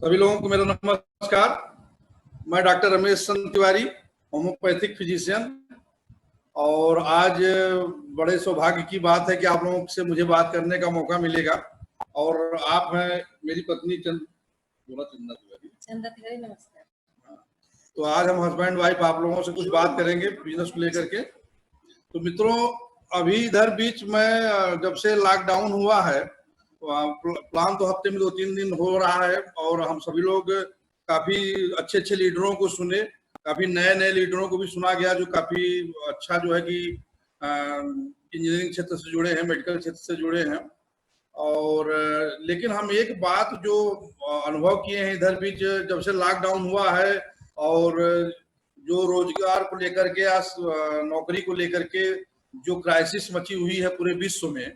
सभी लोगों को मेरा नमस्कार। मैं doctor Ramesh Chandra Tiwari, homeopathic physician, और आज बड़े सौभाग्य की बात है कि आप लोगों से मुझे बात करने का मौका मिलेगा। और आप हैं मेरी पत्नी चंदा तिवारी। नमस्कार। तो आज हम हस्बैंड वाइफ आप लोगों से कुछ बात करेंगे बिजनेस को लेकर के। तो मित्रों, अभी इधर बीच में जब से लॉकडाउन हुआ है, प्लान तो हफ्ते में 2-3 दिन हो रहा है, और हम सभी लोग काफी अच्छे अच्छे लीडरों को सुने, काफी नए नए लीडरों को भी सुना गया जो काफी अच्छा जो है कि इंजीनियरिंग क्षेत्र से जुड़े हैं, मेडिकल क्षेत्र से जुड़े हैं। और लेकिन हम एक बात जो अनुभव किए हैं इधर बीच जब से लॉकडाउन हुआ है, और जो रोजगार को लेकर के या नौकरी को लेकर के जो क्राइसिस मची हुई है पूरे विश्व में,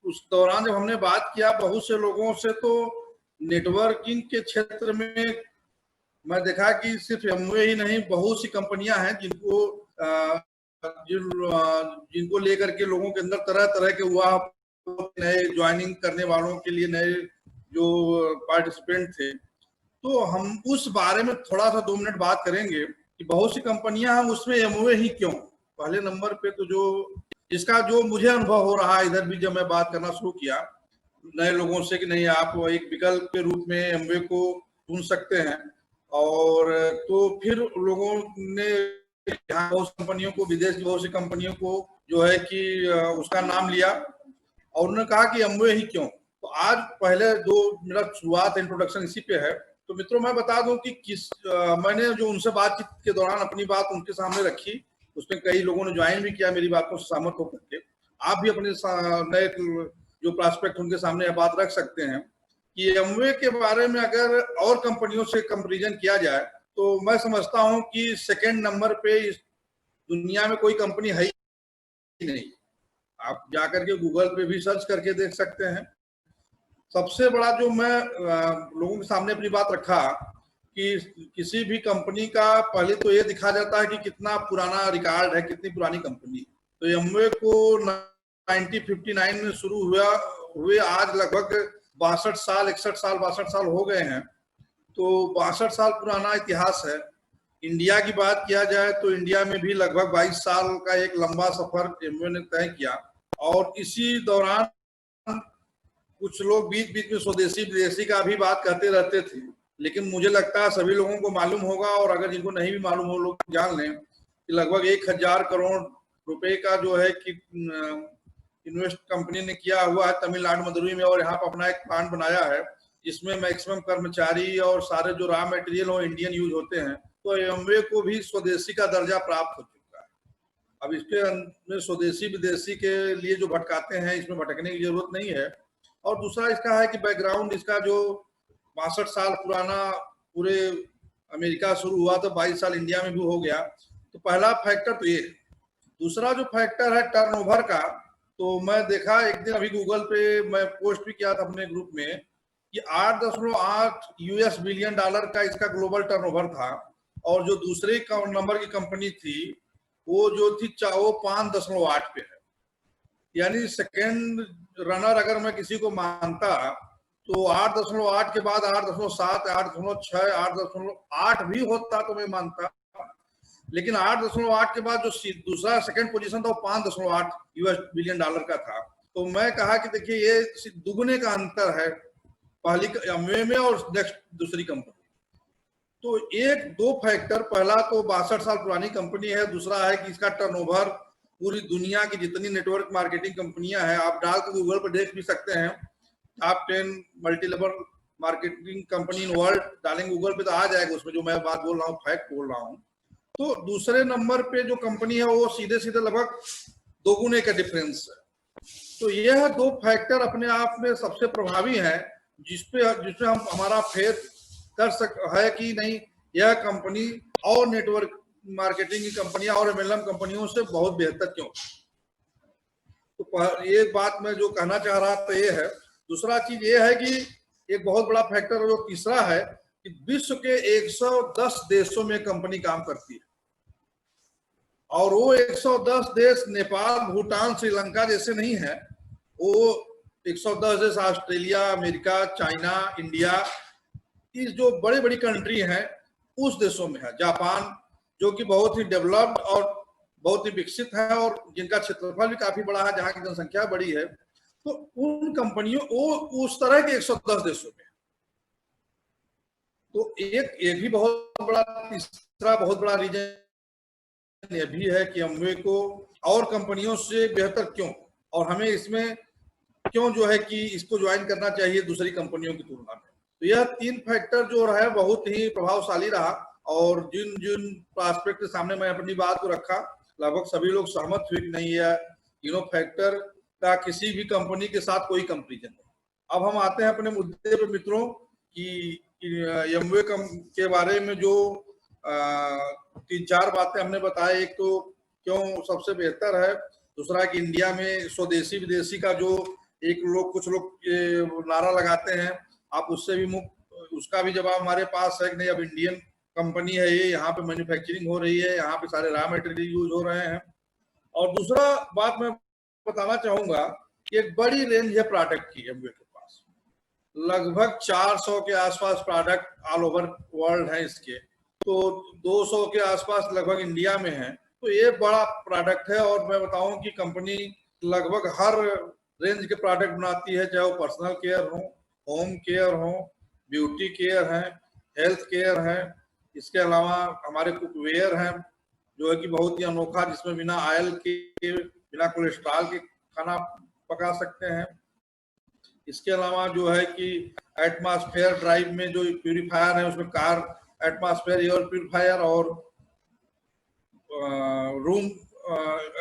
उस दौरान जब हमने बात किया बहुत से लोगों से, तो नेटवर्किंग के क्षेत्र में मैं देखा कि सिर्फ एमवे ही नहीं, बहुत सी कंपनियां हैं जिनको लेकर के लोगों के अंदर तरह तरह के हुआ, नए ज्वाइनिंग करने वालों के लिए नए जो पार्टिसिपेंट थे। तो हम उस बारे में थोड़ा सा 2 मिनट बात करेंगे कि बहुत सी कंपनियां हैं, उसमें एमवे ही क्यों। पहले नंबर पे तो इसका जो मुझे अनुभव हो रहा है इधर भी, जब मैं बात करना शुरू किया नए लोगों से कि नहीं, आप एक विकल्प के रूप में एमवे को चुन सकते हैं। और तो फिर लोगों ने यहाँ बहुत कंपनियों को, विदेश की बहुत सी कंपनियों को जो है कि उसका नाम लिया, और उन्होंने कहा कि एमवे ही क्यों। तो आज पहले मेरा शुरुआत इंट्रोडक्शन इसी पे है। तो मित्रों, मैं बता दूं कि मैंने जो उनसे बातचीत के दौरान अपनी बात उनके सामने रखी, उसमें कई लोगों ने ज्वाइन भी किया मेरी बातों से सहमत होकर के। आप भी अपने नए जो प्रोस्पेक्ट उनके सामने बात रख सकते हैं कि एमवे के बारे में अगर और कंपनियों से कंपैरिजन किया जाए तो मैं समझता हूं कि सेकंड नंबर पे इस दुनिया में कोई कंपनी है ही नहीं। आप जाकर के गूगल पे भी सर्च करके देख सकते हैं। सबसे बड़ा जो मैं लोगों के सामने अपनी बात रखा कि किसी भी कंपनी का पहले तो ये दिखा जाता है कि कितना पुराना रिकॉर्ड है, कितनी पुरानी कंपनी। तो एमवे को 1959 में शुरू हुए आज लगभग 62 साल, 61 साल, 62 साल हो गए हैं। तो 62 साल पुराना इतिहास है। इंडिया की बात किया जाए तो इंडिया में भी लगभग 22 साल का एक लंबा सफर एमवे ने तय किया। और इसी दौरान कुछ लोग बीच बीच में स्वदेशी विदेशी का भी बात करते रहते थे, लेकिन मुझे लगता है सभी लोगों को मालूम होगा, और अगर जिनको नहीं भी मालूम हो लोग जान लें कि लगभग 1000 करोड़ रुपए का जो है कि इन्वेस्ट कंपनी ने किया हुआ है तमिलनाडु मदुरई में, और यहाँ पर अपना एक प्लांट बनाया है जिसमें मैक्सिमम कर्मचारी और सारे जो रॉ मटेरियल हो इंडियन यूज होते हैं। तो एमवे को भी स्वदेशी का दर्जा प्राप्त हो चुका है। अब इसके अंदर स्वदेशी विदेशी के लिए जो भटकाते हैं, इसमें भटकने की जरूरत नहीं है। और दूसरा इसका है कि बैकग्राउंड इसका जो 62 साल पुराना पूरे अमेरिका शुरू हुआ तो 22 साल इंडिया में भी हो गया। तो पहला फैक्टर तो ये। दूसरा जो फैक्टर है टर्नओवर का, तो मैं देखा एक दिन अभी गूगल पे मैं पोस्ट भी किया था अपने ग्रुप में कि 8.8 यूएस बिलियन डॉलर का इसका ग्लोबल टर्नओवर था। और जो दूसरे नंबर की कंपनी थी वो जो थी वो 5.8 पे है। यानी सेकेंड रनर अगर मैं किसी को मानता तो 8.8 के बाद 8.7, 8.6, 8.8 भी होता तो मैं मानता, लेकिन 8.8 के बाद जो दूसरा सेकंड पोजीशन था वो 5.8 यूएस बिलियन डॉलर का था। तो मैं कहा कि देखिए ये दुगने का अंतर है पहली एमवे में और नेक्स्ट दूसरी कंपनी। तो एक दो फैक्टर, पहला तो 62 साल पुरानी कंपनी है, दूसरा है कि इसका टर्नओवर पूरी दुनिया की जितनी नेटवर्क मार्केटिंग कंपनियां हैं, आप डाल के गूगल पर देख भी सकते हैं, top 10 multi level marketing company in world डालेंगे गूगल पे तो आ जाएगा उसमें जो मैं बात बोल रहा हूँ, फैक्ट बोल रहा हूँ। तो दूसरे नंबर पे जो कंपनी है वो सीधे सीधे लगभग 2 गुने का डिफरेंस है। तो यह 2 फैक्टर अपने आप में सबसे प्रभावी है जिसपे हम हमारा फेथ है कि नहीं, यह कंपनी और नेटवर्क मार्केटिंग की कंपनियां और एमएलएम कंपनियों से बहुत बेहतर क्यों। तो ये बात मैं जो कहना चाह रहा था ये है। दूसरा चीज ये है कि एक बहुत बड़ा फैक्टर जो तीसरा है कि विश्व के 110 देशों में कंपनी काम करती है, और वो 110 देश नेपाल, भूटान, श्रीलंका जैसे नहीं है। वो 110 देश ऑस्ट्रेलिया, अमेरिका, चाइना, इंडिया, इस जो बड़ी बड़ी कंट्री हैं उस देशों में है। जापान जो कि बहुत ही डेवलप्ड और बहुत ही विकसित है और जिनका क्षेत्रफल भी काफी बड़ा है, जहां की जनसंख्या बड़ी है, तो उन कंपनियों वो उस तरह के 110 देशों में। तो एक भी बहुत बड़ा, तीसरा बहुत बड़ा रीजन यह भी है कि अमवे को और कंपनियों से बेहतर क्यों, और हमें इसमें क्यों जो है कि इसको ज्वाइन करना चाहिए दूसरी कंपनियों की तुलना में। तो यह 3 फैक्टर जो है बहुत ही प्रभावशाली रहा, और जिन जिन प्रोस्पेक्ट के सामने मैं अपनी बात को रखा, लगभग सभी लोग सहमत हुए कि नहीं है, तीनों फैक्टर का किसी भी कंपनी के साथ कोई कंपेरिजन नहीं। अब हम आते हैं अपने मुद्दे पे मित्रों कि एमवे के बारे में जो 3-4 बातें हमने बताए। एक तो क्यों सबसे बेहतर है, दूसरा कि इंडिया में स्वदेशी विदेशी का जो कुछ लोग नारा लगाते हैं, आप उससे भी मुक्त, उसका भी जवाब हमारे पास है कि नहीं, अब इंडियन कंपनी है ये, यहाँ पे मैन्युफैक्चरिंग हो रही है, यहाँ पे सारे रॉ मटेरियल यूज हो रहे हैं। और दूसरा बात मैं बताना चाहूंगा कि एक बड़ी रेंज है प्रोडक्ट की एमवे के पास, लगभग 400 के आसपास प्रोडक्ट ऑल ओवर वर्ल्ड है इसके, तो 200 के आसपास लगभग इंडिया में है। तो ये बड़ा प्रोडक्ट है, और मैं बताऊं कि कंपनी लगभग हर रेंज के प्रोडक्ट बनाती है, चाहे वो पर्सनल केयर हो, होम केयर हो, ब्यूटी केयर है, हेल्थ केयर है। इसके अलावा हमारे कुकवेयर हैं जो है कि बहुत ही अनोखा, जिसमें बिना ऑयल के, बिना कोलेस्ट्रॉल के खाना पका सकते हैं। इसके अलावा जो है कि एटमॉस्फेयर ड्राइव में जो प्यूरिफायर है, उसमें कार एटमॉस्फेयर एयर प्यूरिफायर और रूम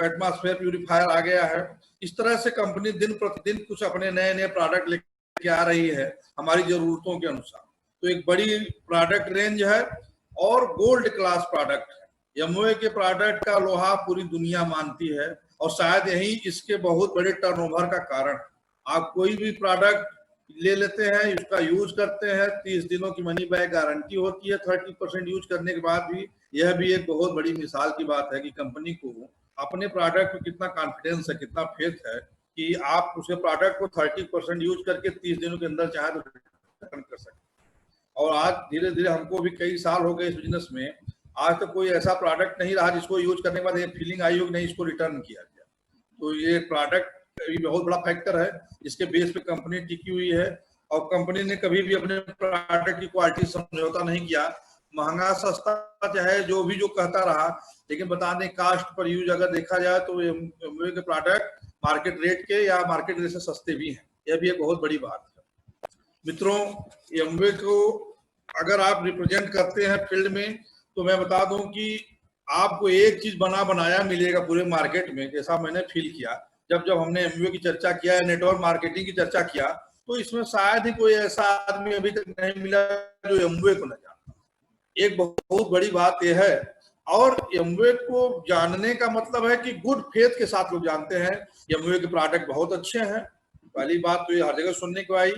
एटमॉस्फेयर प्यूरिफायर आ गया है। इस तरह से कंपनी दिन प्रतिदिन कुछ अपने नए नए प्रोडक्ट लेके आ रही है हमारी जरूरतों के अनुसार। तो एक बड़ी प्रोडक्ट रेंज है और गोल्ड क्लास प्रोडक्ट है। एमवे के प्रोडक्ट का लोहा पूरी दुनिया मानती है, और शायद यही इसके बहुत बड़े टर्नओवर का कारण। आप कोई भी प्रोडक्ट ले लेते हैं, उसका यूज करते हैं, 30 दिनों की मनी बैक गारंटी होती है 30% यूज करने के बाद भी। यह भी एक बहुत बड़ी मिसाल की बात है कि कंपनी को अपने प्रोडक्ट में कितना कॉन्फिडेंस है, कितना फेथ है कि आप उसके प्रोडक्ट को 30% यूज करके 30 दिनों के अंदर चाहे तो रिटर्न कर सकते। और आज धीरे धीरे हमको भी कई साल हो गए इस बिजनेस में, आज तक कोई ऐसा प्रोडक्ट नहीं रहा जिसको यूज करने के बाद ये फीलिंग आई हो कि नहीं इसको रिटर्न किया गया। तो ये प्रोडक्ट बहुत बड़ा फैक्टर है, इसके बेस पे कंपनी टिकी हुई है, और कंपनी ने कभी भी अपने प्रोडक्ट की क्वालिटी समझौता नहीं किया। महंगा सस्ता चाहे जो भी जो कहता रहा, लेकिन बता दें कास्ट पर यूज अगर देखा जाए तो एमवे के प्रोडक्ट मार्केट रेट के या मार्केट रेट से सस्ते भी हैं। यह भी एक बहुत बड़ी बात है मित्रों। एमवे को अगर आप रिप्रेजेंट करते हैं फील्ड में, तो मैं बता दूं कि आपको एक चीज बना बनाया मिलेगा पूरे मार्केट में, जैसा मैंने फील किया जब जब हमने एमवे की चर्चा किया है, नेटवर्क मार्केटिंग की चर्चा किया, तो इसमें शायद ही कोई ऐसा आदमी अभी तक नहीं मिला जो एमवे को न जानता। एक बहुत बड़ी बात यह है, और एमवे को जानने का मतलब है कि गुड फेथ के साथ लोग जानते हैं एमवे के प्रोडक्ट बहुत अच्छे हैं। पहली बात तो ये हर जगह सुनने को आई।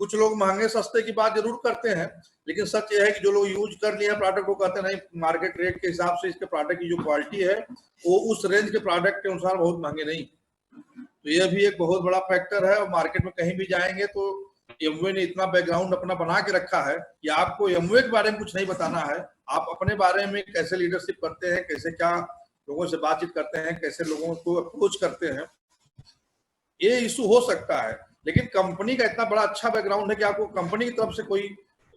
कुछ लोग महंगे सस्ते की बात जरूर करते हैं, लेकिन सच यह है कि जो लोग यूज कर लिए प्रोडक्ट को कहते नहीं मार्केट रेट के हिसाब से इसके प्रोडक्ट की जो क्वालिटी है वो उस रेंज के प्रोडक्ट के अनुसार बहुत महंगे नहीं। तो यह भी एक बहुत बड़ा फैक्टर है, और मार्केट में कहीं भी जाएंगे तो एमवे ने इतना बैकग्राउंड अपना बना के रखा है कि आपको एमवे के बारे में कुछ नहीं बताना है, आप अपने बारे में कैसे लीडरशिप करते हैं, कैसे क्या लोगों से बातचीत करते हैं, कैसे लोगों को अप्रोच करते हैं, ये इशू हो सकता है। लेकिन कंपनी का इतना बड़ा अच्छा बैकग्राउंड है कि आपको कंपनी की तरफ से कोई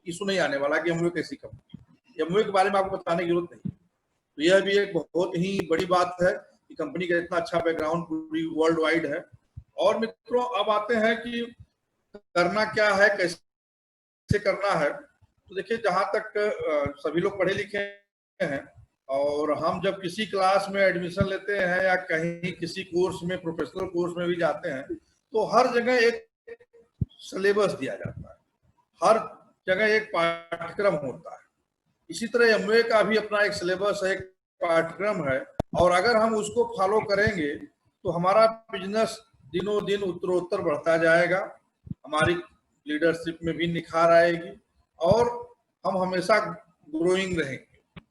इशू नहीं आने वाला कि एमवे कैसी कंपनी, एमवे के बारे में आपको बताने की जरूरत नहीं। तो यह भी एक बहुत ही बड़ी बात है कि कंपनी का इतना अच्छा बैकग्राउंड पूरी वर्ल्ड वाइड है। और मित्रों अब आते हैं कि करना क्या है, कैसे करना है। तो देखिए जहां तक सभी लोग पढ़े लिखे हैं, और हम जब किसी क्लास में एडमिशन लेते हैं या कहीं किसी कोर्स में, प्रोफेशनल कोर्स में भी जाते हैं, तो हर जगह एक सिलेबस दिया जाता है, हर जगह एक पाठ्यक्रम होता है। इसी तरह एमवे का भी अपना एक सिलेबस है, एक पाठ्यक्रम है, और अगर हम उसको फॉलो करेंगे तो हमारा बिजनेस दिनों दिन उत्तरोत्तर बढ़ता जाएगा, हमारी लीडरशिप में भी निखार आएगी, और हम हमेशा ग्रोइंग रहेंगे।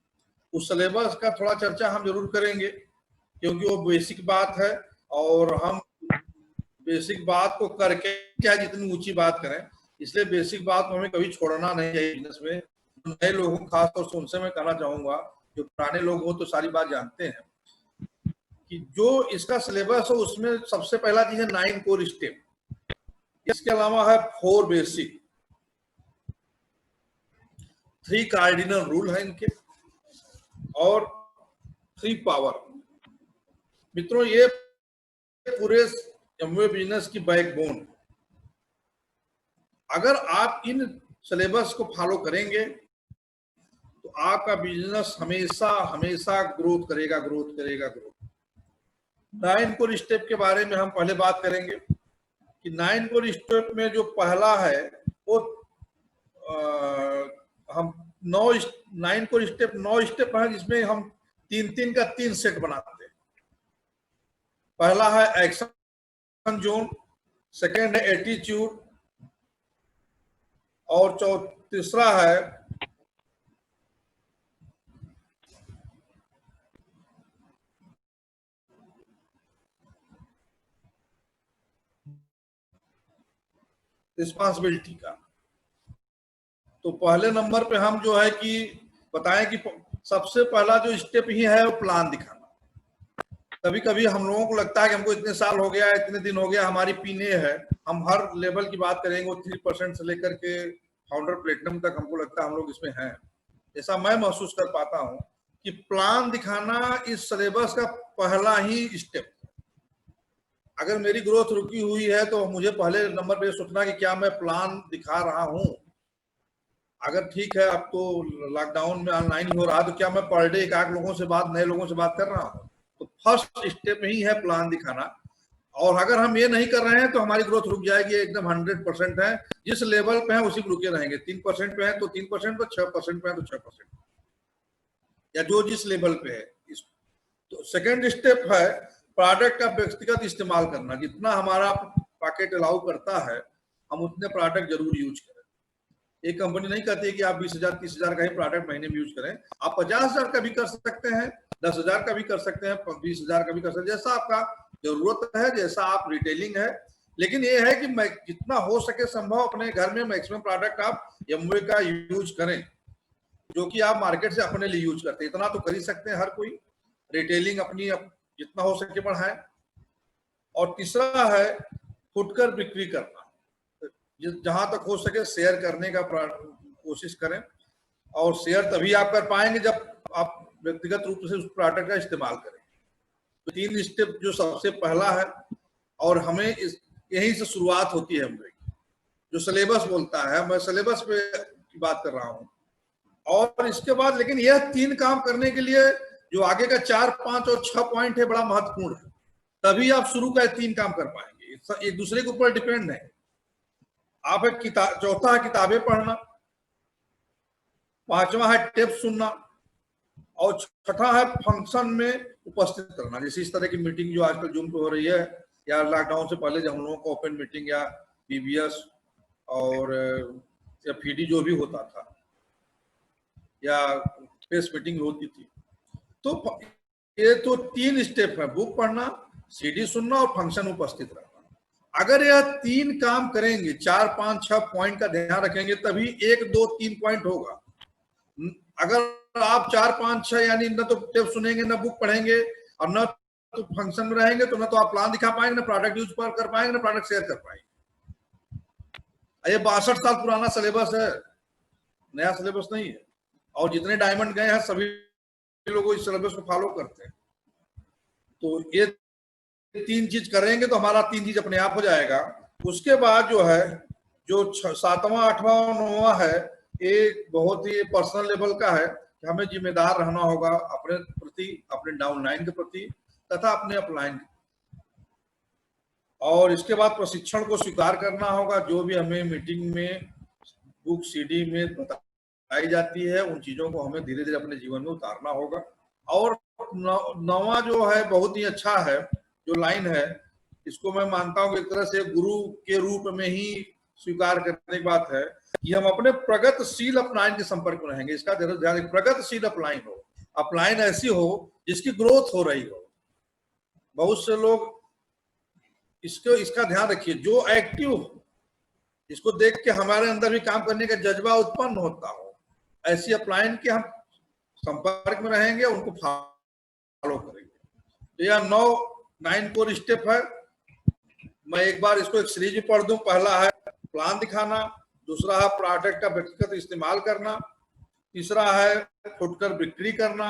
उस सिलेबस का थोड़ा चर्चा हम जरूर करेंगे, क्योंकि वो बेसिक बात है, और हम बेसिक बात को करके चाहे जितनी ऊंची बात करें, इसलिए बेसिक बात को हमें कभी छोड़ना नहीं चाहिए बिजनेस में। नए लोगों खासतौर से उनसे मैं कहना चाहूंगा, जो पुराने लोग हो तो सारी बात जानते हैं, कि जो इसका सिलेबस है उसमें सबसे पहला चीज है 9 कोर स्टेप। इसके अलावा है 4 बेसिक, 3 कार्डिनल रूल है इनके, और 3 पावर। मित्रों, ये पूरे एमवे बिजनेस की बैकबोन। अगर आप इन सिलेबस को फॉलो करेंगे तो आपका बिजनेस हमेशा हमेशा ग्रोथ करेगा, ग्रोथ करेगा, ग्रोथ। 9 कोर स्टेप के बारे में हम पहले बात करेंगे कि 9 कोर स्टेप में जो पहला है वो हम 9 कोर स्टेप 9 स्टेप है, जिसमें हम 3-3 का 3 सेट बनाते हैं। पहला है एक्शन जोन, सेकेंड है एटीट्यूड, और तीसरा है रिस्पॉन्सिबिलिटी का। तो पहले नंबर पे हम जो है कि बताएं कि सबसे पहला जो स्टेप ही है वो प्लान दिखाना। कभी कभी हम लोगों को लगता है कि हमको इतने साल हो गया, इतने दिन हो गया, हमारी पिन ए है, हम हर लेवल की बात करेंगे वो 3% से लेकर के फाउंडर प्लेटिनम तक हमको लगता है हम लोग इसमें हैं। ऐसा मैं महसूस कर पाता हूं कि प्लान दिखाना इस सिलेबस का पहला ही स्टेप। अगर मेरी ग्रोथ रुकी हुई है तो मुझे पहले नंबर पे सोचना कि क्या मैं प्लान दिखा रहा हूं। अगर ठीक है, अब तो लॉकडाउन में ऑनलाइन हो रहा है, तो क्या मैं पर डे 1-8 लोगों से बात, नए लोगों से बात कर रहा हूं? तो फर्स्ट स्टेप ही है प्लान दिखाना। और अगर हम ये नहीं कर रहे हैं तो हमारी ग्रोथ रुक जाएगी, एकदम 100% है। जिस लेवल पे है उसी पे रुके रहेंगे। 3% पे है तो 3%, तो 6% पे है तो 6%, या जो जिस लेवल पे है। तो सेकेंड स्टेप है प्रोडक्ट का व्यक्तिगत इस्तेमाल करना। जितना हमारा पॉकेट अलाउ करता है हम उतने प्रोडक्ट जरूर यूज करें। एक कंपनी नहीं कहती कि आप 20,000 30,000 का ही प्रोडक्ट महीने में यूज करें। आप 50,000 का भी कर सकते हैं, 10,000 का भी कर सकते हैं, 20,000 का भी कर सकते हैं, जैसा आपका जरूरत है, जैसा आप रिटेलिंग है। लेकिन ये है कि जितना हो सके संभव अपने घर में मैक्सिमम प्रोडक्ट आप एमवे का यूज करें, जो कि आप मार्केट से अपने लिए यूज करते हैं। इतना तो कर ही सकते हैं हर कोई, रिटेलिंग अपनी जितना हो सके बढ़ाएं। और तीसरा है फुटकर बिक्री करना। जहां तक हो सके शेयर करने का कोशिश करें, और शेयर तभी आप कर पाएंगे जब आप व्यक्तिगत रूप से उस प्रोडक्ट का इस्तेमाल करें। तो 3 स्टेप जो सबसे पहला है, और हमें यहीं से शुरुआत होती है। हमें जो सिलेबस बोलता है, मैं सिलेबस पे की बात कर रहा हूं। और इसके बाद लेकिन यह 3 काम करने के लिए जो आगे का 4, 5 और 6 पॉइंट है बड़ा महत्वपूर्ण है। तभी आप शुरू का 3 काम कर पाएंगे, एक दूसरे के ऊपर डिपेंड है। आप एक किताब, चौथा है किताबें पढ़ना, 5वां है टेप सुनना, और 6ठा है फंक्शन में उपस्थित करना। जैसे इस तरह की मीटिंग जो आजकल जूम पे हो रही है, या लॉकडाउन से पहले जब हम लोगों को ओपन मीटिंग या पीबीएस और या पीडी जो भी होता था, या फेस मीटिंग होती थी, तो ये तो 3 स्टेप है, बुक पढ़ना, सीडी सुनना और फंक्शन उपस्थित रहना। अगर यह 3 काम करेंगे, 4, 5, 6 पॉइंट का ध्यान रखेंगे, तभी 1, 2, 3 पॉइंट होगा। अगर आप 4, 5, 6 यानी न तो टेप सुनेंगे, न बुक पढ़ेंगे, और न तो फंक्शन में रहेंगे, तो न तो आप प्लान दिखा पाएंगे, न प्रोडक्ट यूज कर पाएंगे, न प्रोडक्ट शेयर कर पाएंगे। ये 62 साल पुराना सिलेबस है, नया सिलेबस नहीं है। और जितने डायमंड गए हैं सभी लोग इस सिलेबस को फॉलो करते हैं। तो ये 3 चीज करेंगे तो हमारा 3 चीज अपने आप हो जाएगा। उसके बाद जो है, जो 7वां, 8वां और 9वां है, ये बहुत ही पर्सनल लेवल का है कि हमें जिम्मेदार रहना होगा अपने प्रति, अपने डाउनलाइन के प्रति तथा अपने अपलाइन। और इसके बाद प्रशिक्षण को स्वीकार करना होगा। जो भी हमें मीटिंग में, बुक, सीडी में बताई जाती है, उन चीजों को हमें धीरे धीरे अपने जीवन में उतारना होगा। और 9वां जो है बहुत ही अच्छा है, जो लाइन है, इसको मैं मानता हूं कि एक तरह से गुरु के रूप में ही स्वीकार करने की बात है कि हम अपने प्रगतिशील अपलाइन के संपर्क में रहेंगे। इसका जरूर ध्यान, प्रगतिशील अपलाइन हो, अपलाइन ऐसी हो जिसकी ग्रोथ हो रही हो। बहुत से लोग इसका ध्यान रखिए, जो एक्टिव हो, इसको देख के हमारे अंदर भी काम करने का जज्बा उत्पन्न होता हो, ऐसी अपलाइन के हम संपर्क में रहेंगे, उनको फॉलो करेंगे। तो यह 9 कोर स्टेप है। मैं एक बार इसको एक सीरीज में पढ़ दूं। पहला है प्लान दिखाना, दूसरा है प्रोडक्ट का व्यक्तिगत इस्तेमाल करना, तीसरा है फुटकर बिक्री करना,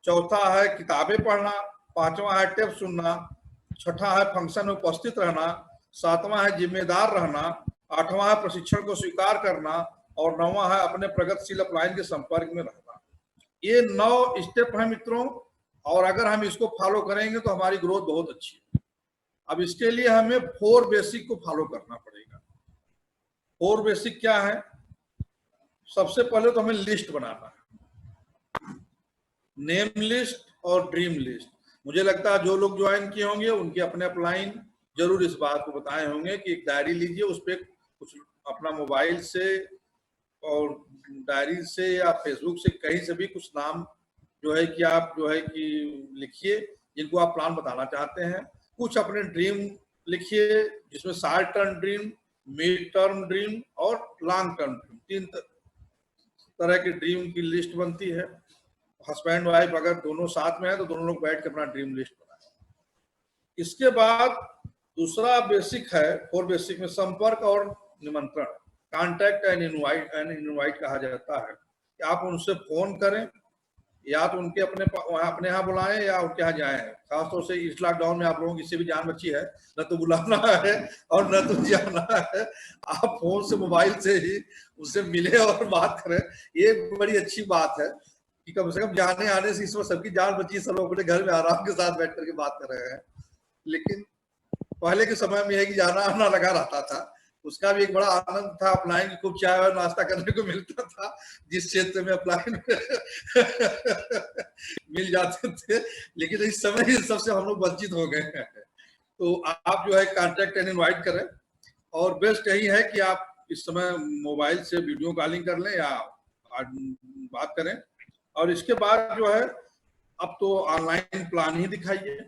चौथा है किताबें पढ़ना, पांचवा है टेप सुनना, छठा है फंक्शन में उपस्थित रहना, सातवां है जिम्मेदार रहना, आठवां है प्रशिक्षण को स्वीकार करना, और नौवां है अपने प्रगतिशील अपलाइन के संपर्क में रहना। ये 9 स्टेप है मित्रों, और अगर हम इसको फॉलो करेंगे तो हमारी ग्रोथ बहुत अच्छी है। अब इसके लिए हमें 4 बेसिक को फॉलो करना पड़ेगा। 4 बेसिक क्या है? सबसे पहले तो हमें लिस्ट बनाना है, नेम लिस्ट और ड्रीम लिस्ट। मुझे लगता है जो लोग ज्वाइन किए होंगे उनके अपने अपलाइन जरूर इस बात को बताए होंगे कि एक डायरी लीजिए, उस पर कुछ अपना मोबाइल से और डायरी से या फेसबुक से कहीं से भी कुछ नाम जो है कि आप जो है कि लिखिए जिनको आप प्लान बताना चाहते हैं। कुछ अपने ड्रीम लिखिए जिसमें short term dream, mid term dream और लॉन्ग टर्म ड्रीम, 3 तरह की ड्रीम की लिस्ट बनती है। हस्बैंड वाइफ अगर दोनों साथ में है तो दोनों लोग बैठ के अपना ड्रीम लिस्ट बनाए। इसके बाद दूसरा बेसिक है, 4 बेसिक में संपर्क और निमंत्रण, कॉन्टैक्ट एंड इनवाइट कहा जाता है कि आप उनसे फोन करें या तो उनके अपने यहाँ बुलाएं या उनके यहाँ जाएं। खासतौर से इस लॉकडाउन में आप लोगों की इससे भी जान बची है, न तो बुलाना है और न तो जाना है। आप फोन से, मोबाइल से ही उससे मिले और बात करें। ये बड़ी अच्छी बात है कि कम से कम जाने आने से इसमें सबकी जान बची, सब लोग अपने घर में आराम के साथ बैठ करके बात कर रहे हैं। लेकिन पहले के समय में है कि जाना आना लगा रहता था, उसका भी एक बड़ा आनंद था। अपलाइन खूब चाय और नाश्ता करने को मिलता था जिस क्षेत्र में अपलाइन मिल जाते थे, लेकिन इस समय इन सबसे हम लोग वंचित हो गए हैं। तो आप जो है कॉन्टैक्ट एंड इनवाइट करें, और बेस्ट यही है कि आप इस समय मोबाइल से वीडियो कॉलिंग कर लें या बात करें। और इसके बाद जो है अब तो ऑनलाइन प्लान ही दिखाइए।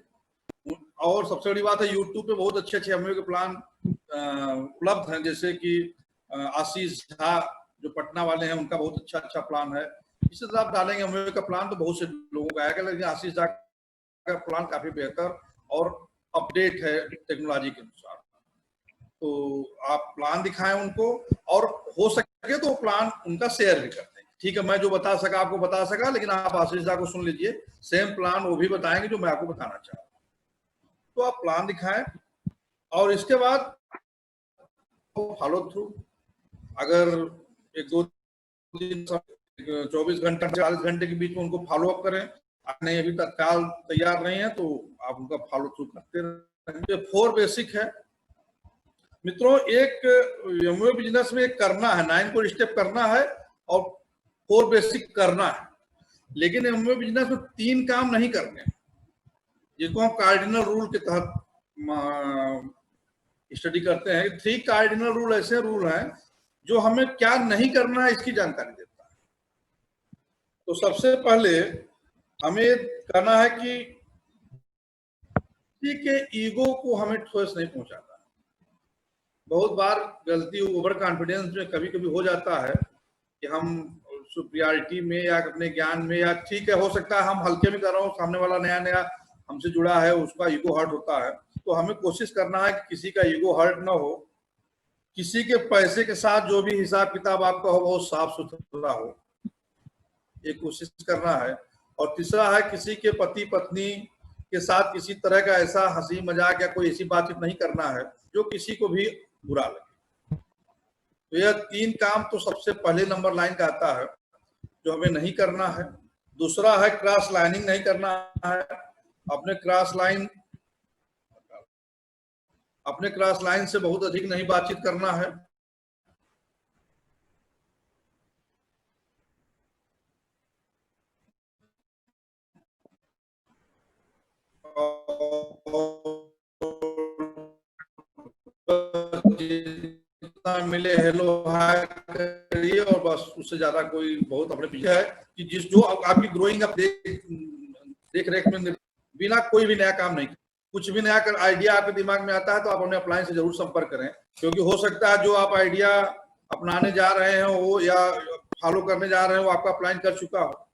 और सबसे बड़ी बात है यूट्यूब पे बहुत अच्छे अच्छे एमवे के प्लान उपलब्ध हैं, जैसे कि आशीष झा जो पटना वाले हैं उनका बहुत अच्छा प्लान है। इसी तरह आप डालेंगे एमवे का प्लान तो बहुत से लोगों का आएगा, लेकिन आशीष झा का प्लान काफी बेहतर और अपडेट है टेक्नोलॉजी के अनुसार। तो आप प्लान दिखाएं उनको, और हो सके तो प्लान उनका शेयर भी कर दें। ठीक है, मैं जो बता सका आपको बता सका, लेकिन आप आशीष झा को सुन लीजिए, सेम प्लान वो भी बताएंगे जो मैं आपको बताना चाहता हूँ। तो आप प्लान दिखाएं और इसके बाद फॉलो थ्रू। अगर 1-2 दिन 24 घंटे 40 घंटे के बीच में उनको फॉलो अप करें, नहीं अभी तत्काल तैयार नहीं है तो आप उनका फॉलो थ्रू करते रहेंगे। 4 बेसिक है मित्रों। एक एमवे बिजनेस में एक करना है, 9 कोर स्टेप करना है और 4 बेसिक करना है, लेकिन एमवे बिजनेस में 3 काम नहीं करने, जिसको हम कार्डिनल रूल के तहत स्टडी करते हैं। 3 कार्डिनल रूल ऐसे रूल हैं जो हमें क्या नहीं करना है इसकी जानकारी देता है। तो सबसे पहले हमें कहना है कि किसी के ईगो को हमें ठोस नहीं पहुंचाना। बहुत बार गलती ओवर कॉन्फिडेंस में कभी कभी हो जाता है कि हम सुपीरियरिटी में या अपने ज्ञान में, या ठीक है हो सकता है हम हल्के में कर रहे हो, सामने वाला नया नया हमसे जुड़ा है, उसका ईगो हर्ट होता है। तो हमें कोशिश करना है कि किसी का ईगो हर्ट ना हो, किसी के पैसे के साथ जो भी हिसाब किताब आपका हो बहुत साफ सुथरा हो, ये कोशिश करना है। और तीसरा है किसी के पति पत्नी के साथ किसी तरह का ऐसा हंसी मजाक या कोई ऐसी बातचीत नहीं करना है जो किसी को भी बुरा लगे। तो यह 3 काम तो सबसे पहले नंबर लाइन का आता है जो हमें नहीं करना है। दूसरा है क्रॉस लाइनिंग नहीं करना है। अपने क्रॉस लाइन से बहुत अधिक नहीं बातचीत करना है। जितना मिले हेलो हाय करिए, और बस उससे ज्यादा कोई बहुत अपने पीछे है कि जो आपकी ग्रोइंग अप देख रेख में बिना कोई भी नया काम नहीं। कुछ भी नया आइडिया आपके दिमाग में आता है तो आप अपने अप्लायंस से जरूर संपर्क करें, क्योंकि हो सकता है जो आप आइडिया अपनाने जा रहे हैं वो या फॉलो करने जा रहे हैं वो आपका अप्लाइन कर चुका हो।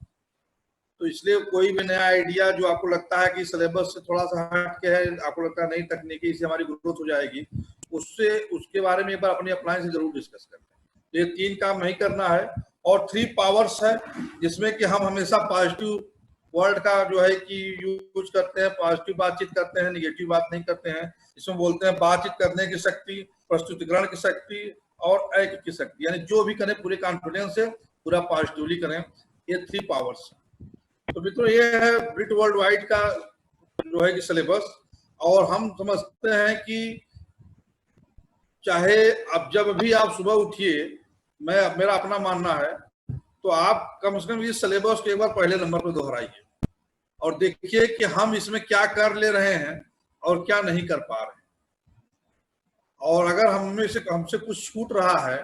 तो इसलिए कोई भी नया आइडिया जो आपको लगता है कि सिलेबस से थोड़ा सा हट के है, आपको लगता है नई तकनीकी से हमारी ग्रोथ हो जाएगी, उसके बारे में एक बार अपने अप्लायंस से जरूर डिस्कस करें। तो ये 3 काम नहीं करना है। और 3 पावर्स है जिसमें कि हम हमेशा पॉजिटिव वर्ड का जो है कि यूज करते हैं, पॉजिटिव बातचीत करते हैं, निगेटिव बात नहीं करते हैं। इसमें बोलते हैं बातचीत करने की शक्ति, प्रस्तुतिकरण की शक्ति और ऐक्ट की शक्ति, यानी जो भी करें पूरे कॉन्फिडेंस से, पूरा पॉजिटिवली करें। ये 3 पावर्स। तो मित्रों ये है ब्रिट वर्ल्ड वाइड का जो है कि सिलेबस। और हम समझते हैं कि चाहे अब जब भी आप सुबह उठिए, मेरा अपना मानना है, तो आप कम से कम इस सिलेबस को एक बार पहले नंबर पर दोहराइए और देखिए कि हम इसमें क्या कर ले रहे हैं और क्या नहीं कर पा रहे हैं। और अगर हमसे कुछ छूट रहा है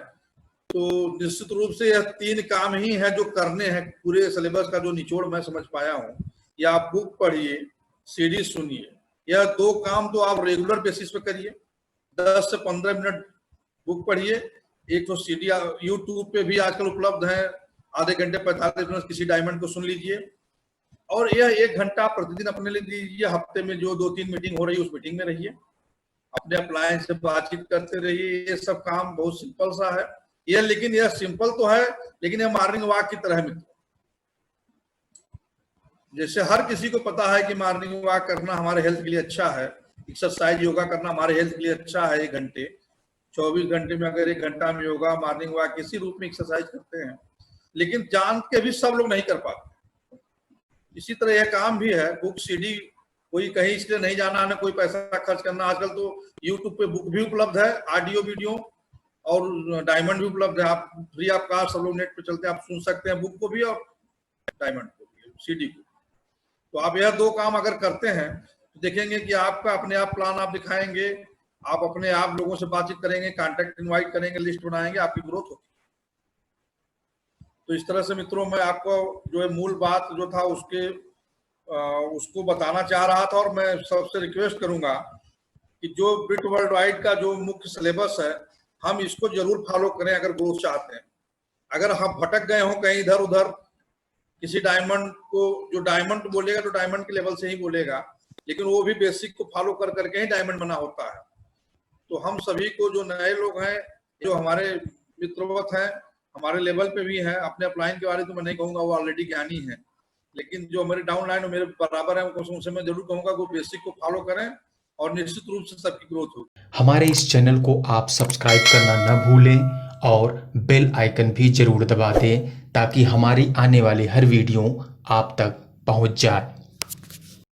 तो निश्चित रूप से यह 3 काम ही है जो करने हैं। पूरे सिलेबस का जो निचोड़ मैं समझ पाया हूँ, या आप बुक पढ़िए, सीडी सुनिए, यह 2 काम तो आप रेगुलर बेसिस पे करिए। 10 से 15 मिनट बुक पढ़िए, एक तो सीडी यूट्यूब पे भी आजकल उपलब्ध है, आधे घंटे 45 मिनट किसी डायमंड को सुन लीजिए। और यह 1 घंटा प्रतिदिन अपने लिए दीजिए। हफ्ते में जो 2-3 मीटिंग हो रही है उस मीटिंग में रहिए, अपने अप्लायंस से बातचीत करते रहिए। ये सब काम बहुत सिंपल सा है ये, लेकिन यह सिंपल तो है, लेकिन यह मॉर्निंग वॉक की तरह मित्रों। जैसे हर किसी को पता है कि मॉर्निंग वॉक करना हमारे हेल्थ के लिए अच्छा है, एक्सरसाइज योगा करना हमारे हेल्थ के लिए अच्छा है। 1 घंटे 24 घंटे में अगर 1 घंटा में योगा, मॉर्निंग वॉक किसी रूप में एक्सरसाइज करते हैं, लेकिन जान के भी सब लोग नहीं कर पाते। इसी तरह यह काम भी है, बुक सीडी कोई कहीं इसलिए नहीं जाना है, कोई पैसा खर्च करना। आजकल तो यूट्यूब पे बुक भी उपलब्ध है, ऑडियो वीडियो, और डायमंड भी उपलब्ध है। आप फ्री ऑफ कॉस्ट सब लोग नेट पे चलते हैं, आप सुन सकते हैं बुक को भी और डायमंड को भी, सीडी को। तो आप यह 2 काम अगर करते हैं तो देखेंगे कि आपका अपने आप प्लान आप दिखाएंगे, आप अपने आप लोगों से बातचीत करेंगे, कांटेक्ट इनवाइट करेंगे, लिस्ट बनाएंगे, आपकी ग्रोथ होगी। तो इस तरह से मित्रों मैं आपको जो है मूल बात जो था उसको बताना चाह रहा था। और मैं सबसे रिक्वेस्ट करूंगा कि जो ब्रिट वर्ल्ड वाइड का जो मुख्य सिलेबस है, हम इसको जरूर फॉलो करें अगर ग्रोथ चाहते हैं। अगर हम भटक गए हों कहीं इधर उधर किसी डायमंड को, जो डायमंड बोलेगा तो डायमंड के लेवल से ही बोलेगा, लेकिन वो भी बेसिक को फॉलो कर करके ही डायमंड बना होता है। तो हम सभी को, जो नए लोग हैं, जो हमारे मित्रवत हैं, हमारे लेवल पे भी हैं, अपने अप्लाइन के बारे में तो मैं नहीं कहूंगा, वो ऑलरेडी ज्ञानी है, लेकिन जो मेरे डाउन लाइन मेरे बराबर है उनसे मैं जरूर कहूंगा वो बेसिक को फॉलो करें और निश्चित रूप से सबकी ग्रोथ होगी। हमारे इस चैनल को आप सब्सक्राइब करना न भूलें और बेल आइकन भी जरूर दबा दें ताकि हमारी आने वाली हर वीडियो आप तक पहुंच जाए।